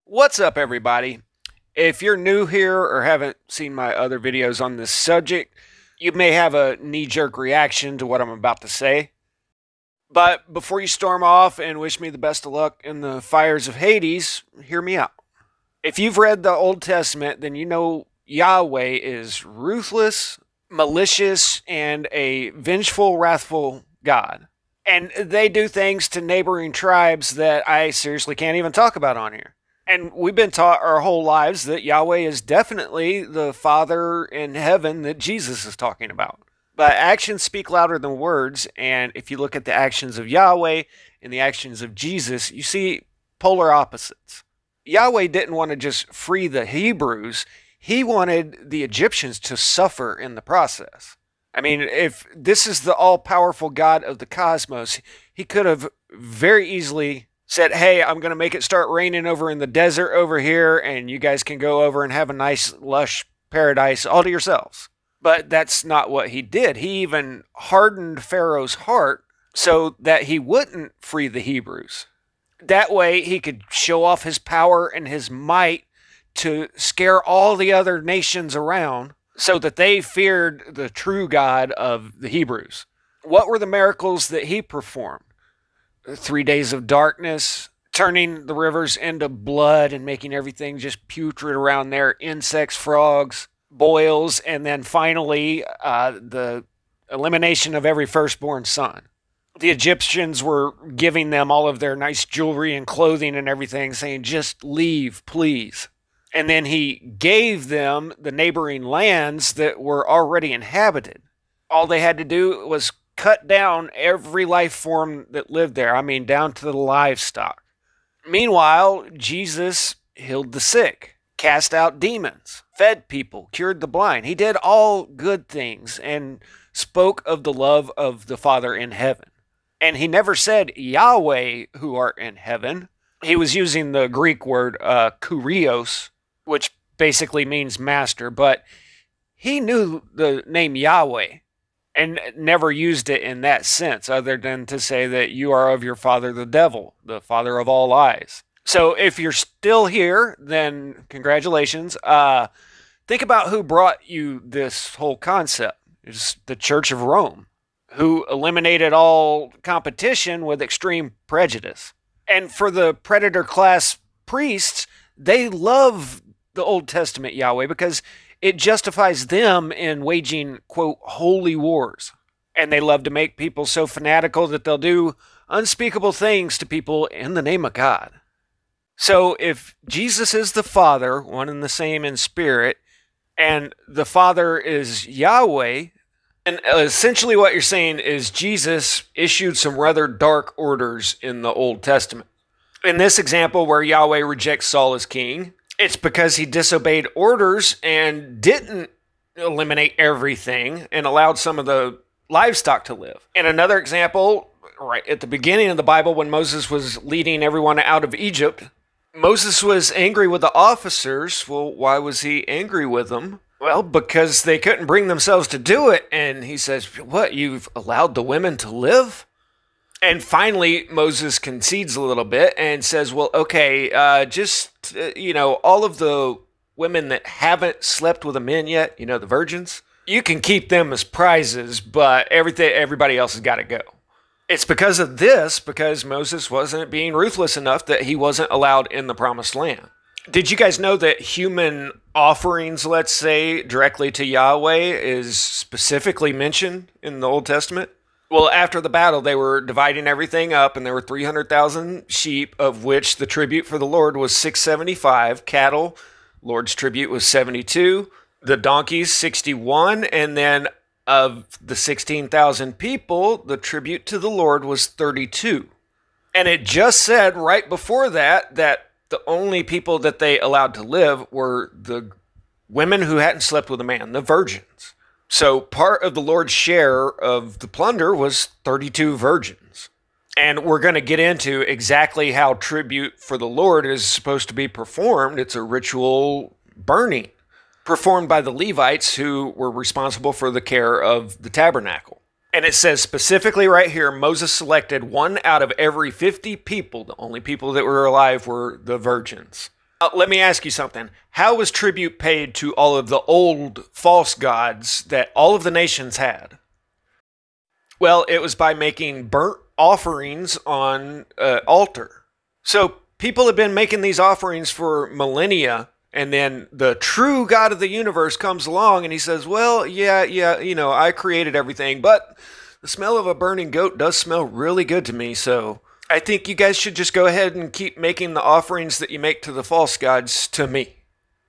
What's up, everybody? If you're new here or haven't seen my other videos on this subject, you may have a knee-jerk reaction to what I'm about to say. But before you storm off and wish me the best of luck in the fires of Hades, hear me out. If you've read the Old Testament, then you know Yahweh is ruthless, malicious, and a vengeful, wrathful God. And they do things to neighboring tribes that I seriously can't even talk about on here. And we've been taught our whole lives that Yahweh is definitely the Father in heaven that Jesus is talking about. But actions speak louder than words, and if you look at the actions of Yahweh and the actions of Jesus, you see polar opposites. Yahweh didn't want to just free the Hebrews, he wanted the Egyptians to suffer in the process. I mean, if this is the all-powerful God of the cosmos, he could have very easily said, hey, I'm going to make it start raining over in the desert over here, and you guys can go over and have a nice, lush paradise all to yourselves. But that's not what he did. He even hardened Pharaoh's heart so that he wouldn't free the Hebrews. That way, he could show off his power and his might to scare all the other nations around so that they feared the true God of the Hebrews. What were the miracles that he performed? 3 days of darkness, turning the rivers into blood and making everything just putrid around there, insects, frogs, boils, and then finally the elimination of every firstborn son. The Egyptians were giving them all of their nice jewelry and clothing and everything, saying, just leave, please. And then he gave them the neighboring lands that were already inhabited. All they had to do was cut down every life form that lived there. I mean, down to the livestock. Meanwhile, Jesus healed the sick, cast out demons, fed people, cured the blind. He did all good things and spoke of the love of the Father in heaven. And he never said, Yahweh who art in heaven. He was using the Greek word kurios, which basically means master, but he knew the name Yahweh and never used it in that sense, other than to say that you are of your father the devil, the father of all lies. So if you're still here, then congratulations. Think about who brought you this whole concept. It's the Church of Rome, who eliminated all competition with extreme prejudice. And for the predator class priests, they love the Old Testament Yahweh because it justifies them in waging, quote, holy wars. And they love to make people so fanatical that they'll do unspeakable things to people in the name of God. So if Jesus is the Father, one and the same in spirit, and the Father is Yahweh, and essentially what you're saying is Jesus issued some rather dark orders in the Old Testament. In this example where Yahweh rejects Saul as king, it's because he disobeyed orders and didn't eliminate everything and allowed some of the livestock to live. In another example, right at the beginning of the Bible, when Moses was leading everyone out of Egypt, Moses was angry with the officers. Well, why was he angry with them? Well, because they couldn't bring themselves to do it. And he says, what, you've allowed the women to live? And finally, Moses concedes a little bit and says, well, okay, all of the women that haven't slept with the men yet, the virgins, you can keep them as prizes, but everybody else has got to go. It's because of this, because Moses wasn't being ruthless enough that he wasn't allowed in the promised land. Did you guys know that human offerings, let's say, directly to Yahweh is specifically mentioned in the Old Testament? Well, after the battle, they were dividing everything up, and there were 300,000 sheep, of which the tribute for the Lord was 675. Cattle, Lord's tribute was 72. The donkeys, 61. And then of the 16,000 people, the tribute to the Lord was 32. And it just said right before that the only people that they allowed to live were the women who hadn't slept with a man, the virgins. So part of the Lord's share of the plunder was 32 virgins. And we're going to get into exactly how tribute for the Lord is supposed to be performed. It's a ritual burning performed by the Levites, who were responsible for the care of the tabernacle. And it says specifically right here, Moses selected one out of every 50 people. The only people that were alive were the virgins. Let me ask you something. How was tribute paid to all of the old false gods that all of the nations had? Well, it was by making burnt offerings on an altar. So people have been making these offerings for millennia, and then the true God of the universe comes along and he says, well, yeah, I created everything, but the smell of a burning goat does smell really good to me, so I think you guys should just go ahead and keep making the offerings that you make to the false gods to me.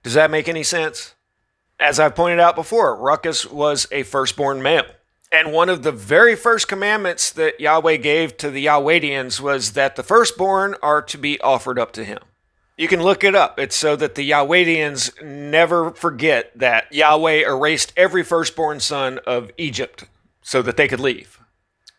Does that make any sense? As I've pointed out before, Ruckus was a firstborn male. And one of the very first commandments that Yahweh gave to the Yahwedians was that the firstborn are to be offered up to him. You can look it up. It's so that the Yahwedians never forget that Yahweh erased every firstborn son of Egypt so that they could leave.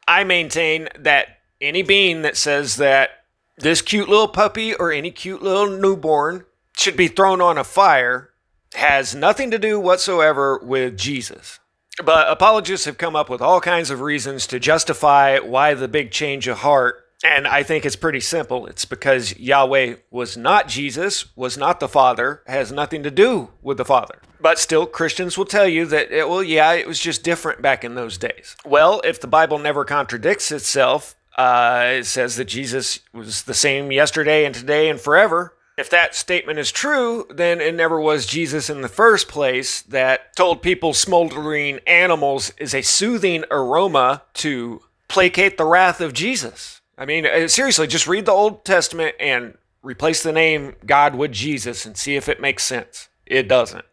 I maintain that any being that says that this cute little puppy or any cute little newborn should be thrown on a fire has nothing to do whatsoever with Jesus. But apologists have come up with all kinds of reasons to justify why the big change of heart. And I think it's pretty simple. It's because Yahweh was not Jesus, was not the Father, has nothing to do with the Father. But still, Christians will tell you that, it was just different back in those days. Well, if the Bible never contradicts itself, it says that Jesus was the same yesterday and today and forever. If that statement is true, then it never was Jesus in the first place that told people smoldering animals is a soothing aroma to placate the wrath of Jesus. I mean, seriously, just read the Old Testament and replace the name God with Jesus and see if it makes sense. It doesn't.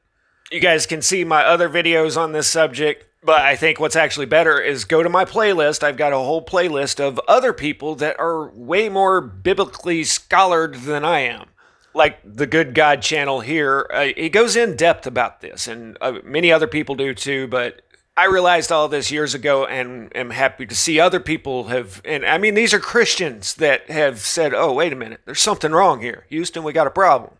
You guys can see my other videos on this subject, but I think what's actually better is go to my playlist. I've got a whole playlist of other people that are way more biblically scholared than I am. Like the Good God channel here, he goes in depth about this, and many other people do too, but I realized all this years ago and am happy to see other people have, and I mean, these are Christians that have said, oh, wait a minute, there's something wrong here. Houston, we got a problem.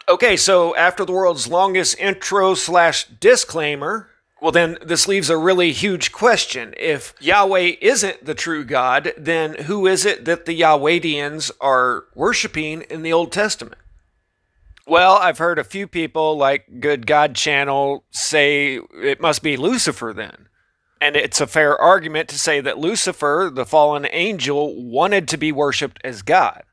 Okay, so after the world's longest intro/disclaimer, well then this leaves a really huge question. If Yahweh isn't the true God, then who is it that the Yahwedians are worshiping in the Old Testament? Well, I've heard a few people like Good God channel say it must be Lucifer then. And it's a fair argument to say that Lucifer, the fallen angel, wanted to be worshipped as God.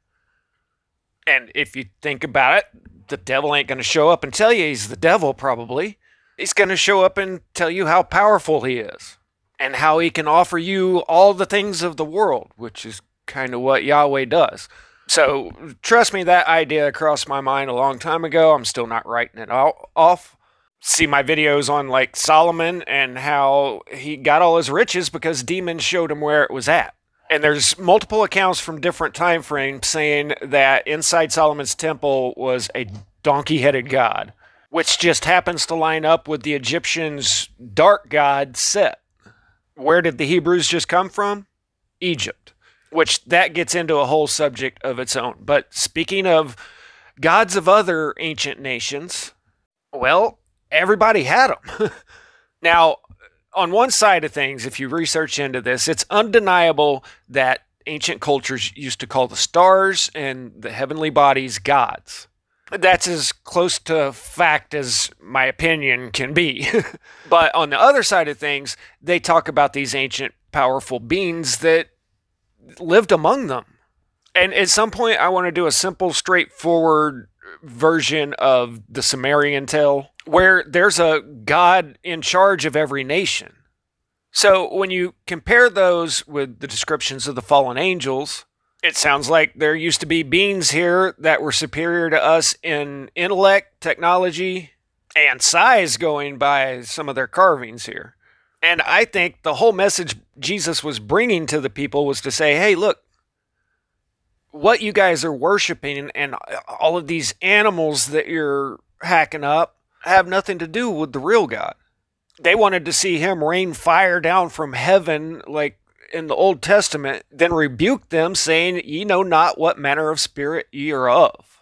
And if you think about it, the devil ain't going to show up and tell you he's the devil, probably. He's going to show up and tell you how powerful he is and how he can offer you all the things of the world, which is kind of what Yahweh does. So, trust me, that idea crossed my mind a long time ago. I'm still not writing it off. See my videos on, like, Solomon and how he got all his riches because demons showed him where it was at. And there's multiple accounts from different time frames saying that inside Solomon's temple was a donkey-headed god, which just happens to line up with the Egyptians' dark god Set. Where did the Hebrews just come from? Egypt. Which that gets into a whole subject of its own. But speaking of gods of other ancient nations, well, everybody had them. Now, on one side of things, if you research into this, it's undeniable that ancient cultures used to call the stars and the heavenly bodies gods. That's as close to fact as my opinion can be. But on the other side of things, they talk about these ancient powerful beings that lived among them. And at some point, I want to do a simple, straightforward version of the Sumerian tale, where there's a god in charge of every nation. So when you compare those with the descriptions of the fallen angels, it sounds like there used to be beings here that were superior to us in intellect, technology, and size, going by some of their carvings here. And I think the whole message Jesus was bringing to the people was to say, hey, look, what you guys are worshiping and all of these animals that you're hacking up have nothing to do with the real God. They wanted to see him rain fire down from heaven like in the Old Testament, then rebuke them, saying, ye know not what manner of spirit ye are of.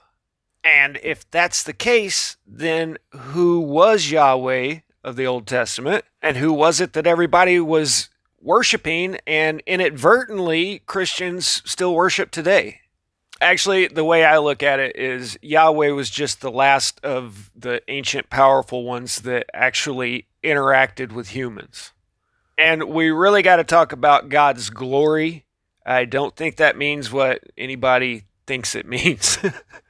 And if that's the case, then who was Yahweh of the Old Testament, and who was it that everybody was worshiping and inadvertently Christians still worship today? Actually, the way I look at it is Yahweh was just the last of the ancient powerful ones that actually interacted with humans. And we really got to talk about God's glory. I don't think that means what anybody thinks it means.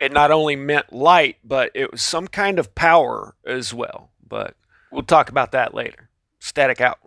It not only meant light, but it was some kind of power as well. But we'll talk about that later. Static out.